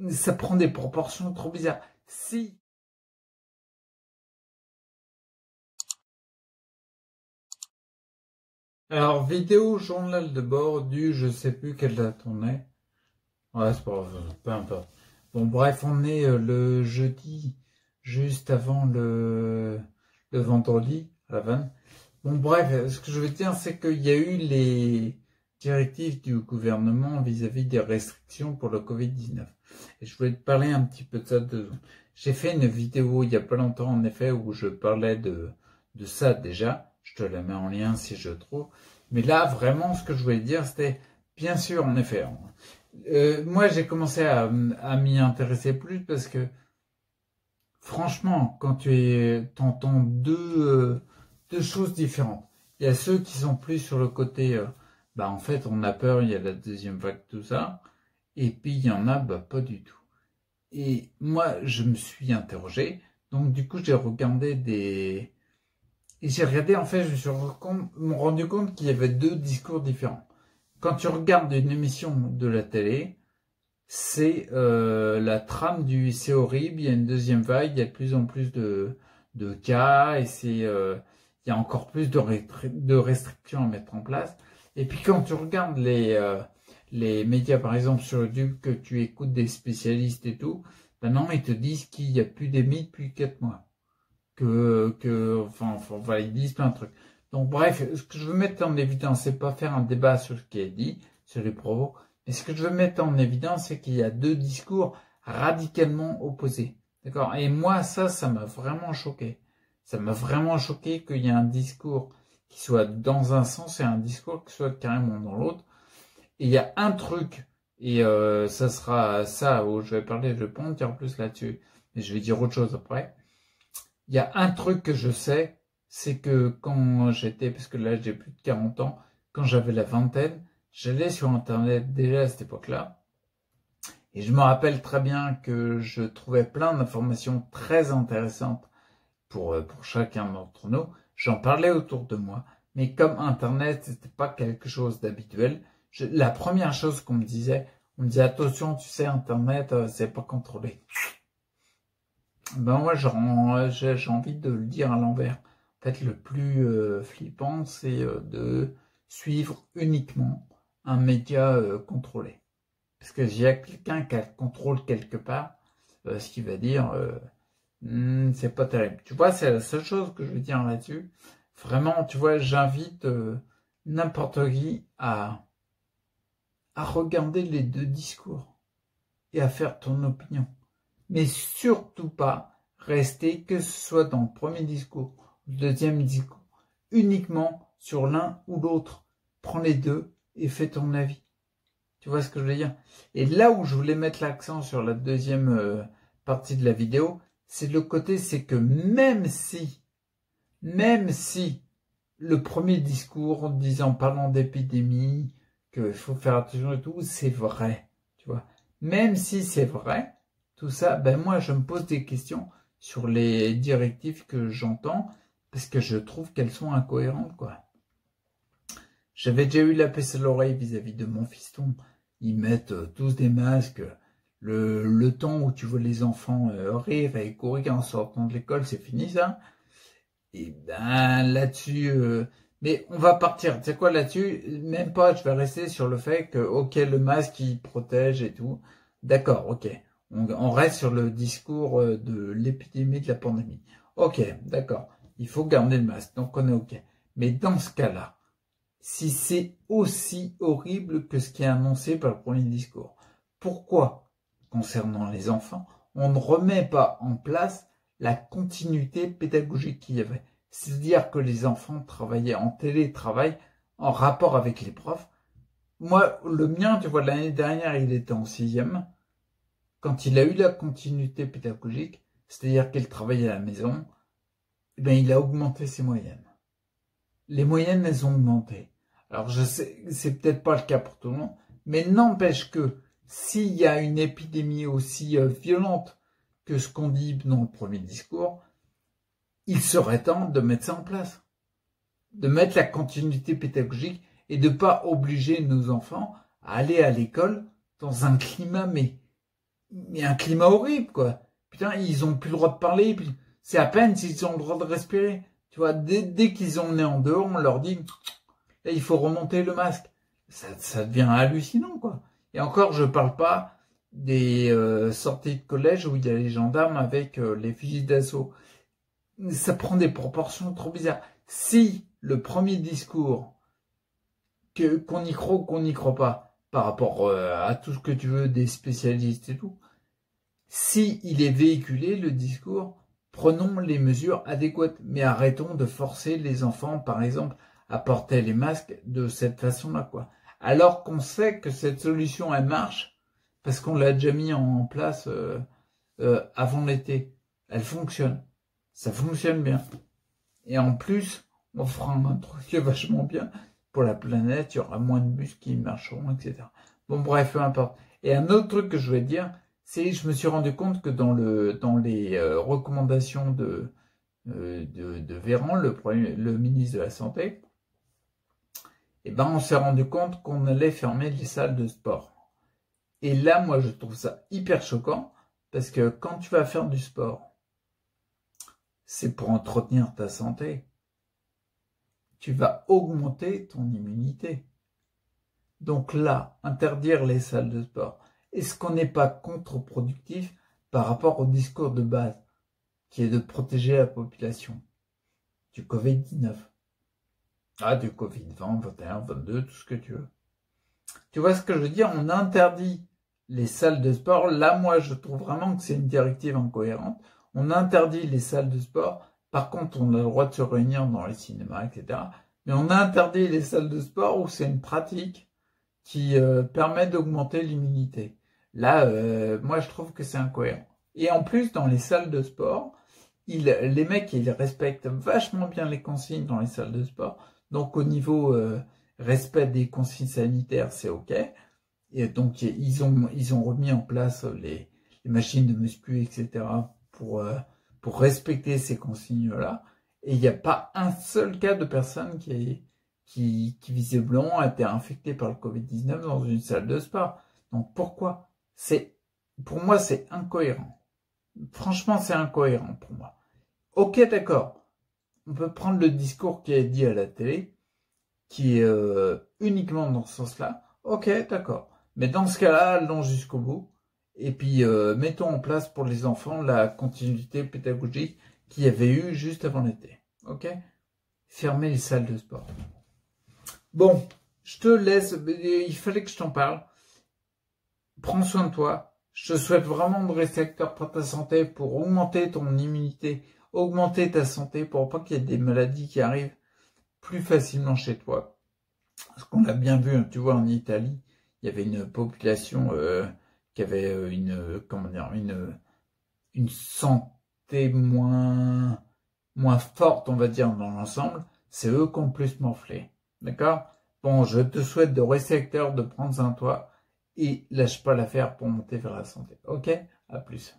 ça prend des proportions trop bizarres. Si alors, vidéo journal de bord du je sais plus quelle date on est. Ouais, c'est pas grave, peu importe. Bon, bref, on est le jeudi, juste avant le vendredi, à la vanne. Bon, bref, ce que je veux dire, c'est qu'il y a eu les directives du gouvernement vis-à-vis des restrictions pour le Covid-19. Et je voulais te parler un petit peu de ça. J'ai fait une vidéo il y a pas longtemps, en effet, où je parlais de ça déjà. Je te la mets en lien si je trouve. Mais là, vraiment, ce que je voulais dire, c'était, bien sûr, en effet, moi, j'ai commencé à m'y intéresser plus parce que, franchement, quand t'entends deux choses différentes. Il y a ceux qui sont plus sur le côté, bah en fait, on a peur, il y a la deuxième vague, tout ça. Et puis, il y en a, bah pas du tout. Et moi, je me suis interrogé. Donc, du coup, j'ai regardé et j'ai regardé, en fait, je me suis rendu compte qu'il y avait deux discours différents. Quand tu regardes une émission de la télé, c'est la trame du c'est horrible, il y a une deuxième vague, il y a de plus en plus de cas et il y a encore plus de restrictions à mettre en place. Et puis quand tu regardes les médias, par exemple sur YouTube, que tu écoutes des spécialistes et tout, ben non, ils te disent qu'il n'y a plus d'émis depuis 4 mois. Enfin, voilà, ils disent plein de trucs. Donc bref, ce que je veux mettre en évidence, c'est pas faire un débat sur ce qui est dit, sur les propos, mais ce que je veux mettre en évidence, c'est qu'il y a deux discours radicalement opposés. D'accord? Et moi, ça m'a vraiment choqué. Ça m'a vraiment choqué qu'il y ait un discours qui soit dans un sens et un discours qui soit carrément dans l'autre. Et il y a un truc, et ça sera ça où je vais parler, je vais pas en dire plus là-dessus, mais je vais dire autre chose après. Il y a un truc que je sais, c'est que quand j'étais, parce que là j'ai plus de 40 ans, quand j'avais la vingtaine, j'allais sur Internet déjà à cette époque-là, et je me rappelle très bien que je trouvais plein d'informations très intéressantes pour chacun d'entre nous. J'en parlais autour de moi, mais comme Internet, c'était pas quelque chose d'habituel, la première chose qu'on me disait, on me disait attention, tu sais, Internet, c'est pas contrôlé. Ben moi, j'ai envie de le dire à l'envers. En fait, le plus flippant, c'est de suivre uniquement un média contrôlé. Parce que s'il y a quelqu'un qui a le contrôle quelque part, ce qui va dire, c'est pas terrible. Tu vois, c'est la seule chose que je veux dire là-dessus. Vraiment, tu vois, j'invite n'importe qui à regarder les deux discours et à faire ton opinion. Mais surtout pas rester que ce soit dans le premier discours ou le deuxième discours, uniquement sur l'un ou l'autre. Prends les deux et fais ton avis. Tu vois ce que je veux dire? Et là où je voulais mettre l'accent sur la deuxième partie de la vidéo, c'est le côté, c'est que même si le premier discours parlant d'épidémie, qu'il faut faire attention et tout, c'est vrai, tu vois. Même si c'est vrai, tout ça, ben moi je me pose des questions sur les directives que j'entends, parce que je trouve qu'elles sont incohérentes, quoi. J'avais déjà eu la puce à l'oreille vis-à-vis de mon fiston. Ils mettent tous des masques. Le temps où tu vois les enfants rire et courir en sortant de l'école, c'est fini ça. Et ben là-dessus, mais on va partir. Tu sais quoi là-dessus? Même pas, je vais rester sur le fait que, ok, le masque il protège et tout. D'accord, ok. On reste sur le discours de l'épidémie, de la pandémie. Ok, d'accord. Il faut garder le masque, donc on est ok. Mais dans ce cas-là, si c'est aussi horrible que ce qui est annoncé par le premier discours, pourquoi, concernant les enfants, on ne remet pas en place la continuité pédagogique qu'il y avait? C'est-à-dire que les enfants travaillaient en télétravail, en rapport avec les profs. Moi, le mien, tu vois, l'année dernière, il était en 6e. Quand il a eu la continuité pédagogique, c'est-à-dire qu'il travaillait à la maison, ben, il a augmenté ses moyennes. Les moyennes, elles ont augmenté. Alors, je sais, c'est peut-être pas le cas pour tout le monde, mais n'empêche que s'il y a une épidémie aussi violente que ce qu'on dit dans le premier discours, il serait temps de mettre ça en place. De mettre la continuité pédagogique et de ne pas obliger nos enfants à aller à l'école dans un climat mais il y a un climat horrible, quoi. Putain, ils ont plus le droit de parler, puis c'est à peine s'ils ont le droit de respirer. Tu vois, dès qu'ils ont le nez en dehors, on leur dit, là, il faut remonter le masque. Ça devient hallucinant, quoi. Et encore, je parle pas des sorties de collège où il y a les gendarmes avec les fusils d'assaut. Ça prend des proportions trop bizarres. Si le premier discours, qu'on y croit ou qu'on n'y croit pas, par rapport à tout ce que tu veux des spécialistes et tout, si il est véhiculé, le discours, prenons les mesures adéquates, mais arrêtons de forcer les enfants, par exemple, à porter les masques de cette façon-là, quoi. Alors qu'on sait que cette solution, elle marche, parce qu'on l'a déjà mis en place avant l'été. Elle fonctionne. Ça fonctionne bien. Et en plus, on fera un truc vachement bien pour la planète, il y aura moins de bus qui marcheront, etc. Bon, bref, peu importe. Et un autre truc que je voulais dire, c'est je me suis rendu compte que dans les recommandations de Véran, le ministre de la Santé, eh ben, on s'est rendu compte qu'on allait fermer les salles de sport. Et là, moi, je trouve ça hyper choquant, parce que quand tu vas faire du sport, c'est pour entretenir ta santé. Tu vas augmenter ton immunité. Donc là, interdire les salles de sport, est-ce qu'on n'est pas contre-productif par rapport au discours de base, qui est de protéger la population du Covid-19? Ah, du Covid-20, 21, 22, tout ce que tu veux. Tu vois ce que je veux dire? On interdit les salles de sport. Là, moi, je trouve vraiment que c'est une directive incohérente. On interdit les salles de sport. Par contre, on a le droit de se réunir dans les cinémas, etc. Mais on a interdit les salles de sport où c'est une pratique qui permet d'augmenter l'immunité. Là, moi, je trouve que c'est incohérent. Et en plus, dans les salles de sport, les mecs, ils respectent vachement bien les consignes dans les salles de sport. Donc, au niveau respect des consignes sanitaires, c'est OK. Et donc, ils ont remis en place les machines de muscu, etc. pour respecter ces consignes-là. Et il n'y a pas un seul cas de personne qui visiblement a été infecté par le Covid-19 dans une salle de sport. Donc, pourquoi? Pour moi, c'est incohérent. Franchement, c'est incohérent pour moi. Ok, d'accord. On peut prendre le discours qui est dit à la télé, qui est uniquement dans ce sens-là. Ok, d'accord. Mais dans ce cas-là, allons jusqu'au bout. Et puis, mettons en place pour les enfants la continuité pédagogique qu'il y avait eu juste avant l'été. Ok? Fermer les salles de sport. Bon, je te laisse. Il fallait que je t'en parle. Prends soin de toi. Je te souhaite vraiment de rester acteur pour ta santé, pour augmenter ton immunité, augmenter ta santé, pour pas qu'il y ait des maladies qui arrivent plus facilement chez toi. Parce qu'on l'a bien vu, hein, tu vois, en Italie, il y avait une population qui avait une santé moins forte, on va dire, dans l'ensemble. C'est eux qui ont plus morflé. D'accord? Bon, je te souhaite de rester acteur, de prendre soin de toi et lâche pas l'affaire pour monter vers la santé. Ok? À plus.